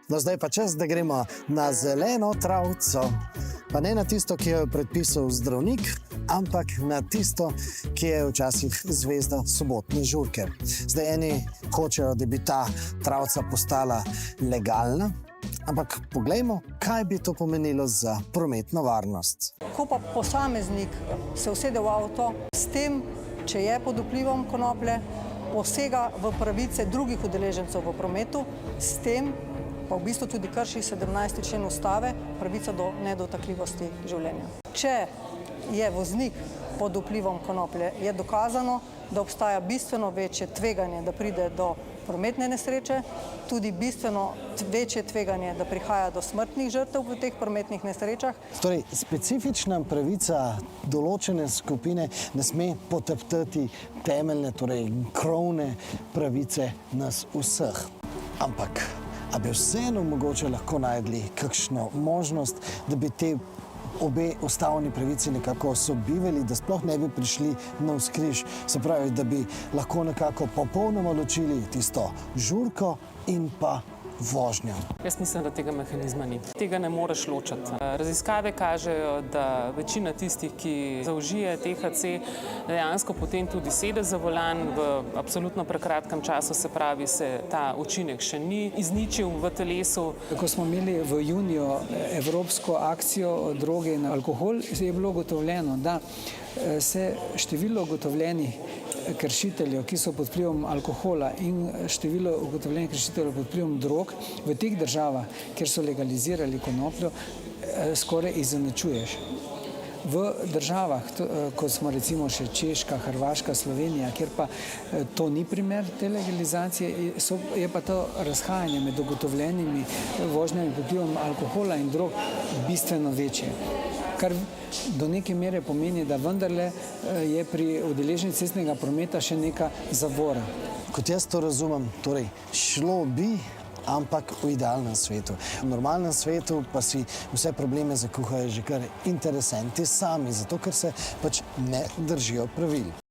No, zdaj pa čas, da gremo na zeleno travco. Pa ne na tisto, ki jo je predpisal zdravnik, ampak na tisto, ki je včasih zvezda sobotne žurke. Zdaj eni hočejo, da bi ta travca postala legalna, ampak poglejmo, kaj bi to pomenilo za prometno varnost. Ko pa posameznik se usede v avto, s tem, če je pod vplivom konoplje, posega v pravice drugih udeležencev v prometu, s tem pa v bistvu tudi krši 17. člen Ustave, pravica do nedotakljivosti življenja. Če je voznik pod vplivom konoplje, je dokazano, da obstaja bistveno večje tveganje, da pride do prometne nesreče, tudi bistveno večje tveganje, da prihaja do smrtnih žrtev v teh prometnih nesrečah. Torej, specifična pravica določene skupine ne sme poteptati temeljne, torej krovne pravice nas vseh. Ampak, a bi vseeno mogoče lahko najdli kakšno možnost, da bi te obe ustavni pravici nekako sobivali, da sploh ne bi prišli navzkriž, se pravi, da bi lahko nekako popolnoma ločili tisto žurko in pa vožnjo. Jaz mislim, da tega mehanizma ni. Tega ne moreš ločiti. Raziskave kažejo, da večina tistih, ki zaužije THC, dejansko potem tudi sede za volan v absolutno prekratkem času, se pravi, se ta učinek še ni izničil v telesu. Ko smo imeli v juniju evropsko akcijo droge in alkohol, je bilo ugotovljeno, da se število ugotovljenih kršiteljev, ki so pod vplivom alkohola, in število ugotovljenih kršiteljev pod vplivom drog v teh državah, kjer so legalizirali konopljo, skoraj izenačuješ. V državah, kot smo recimo še Češka, Hrvaška, Slovenija, kjer pa to ni primer te legalizacije, je pa to razhajanje med ugotovljenimi vožnjami pod vplivom alkohola in drog bistveno večje. Kar do neke mere pomeni, da vendarle je pri udeleženju cestnega prometa še neka zavora. Kot jaz to razumem, torej šlo bi, ampak v idealnem svetu. V normalnem svetu pa si vse probleme zakuhajo že kar interesenti sami, zato ker se pač ne držijo pravil.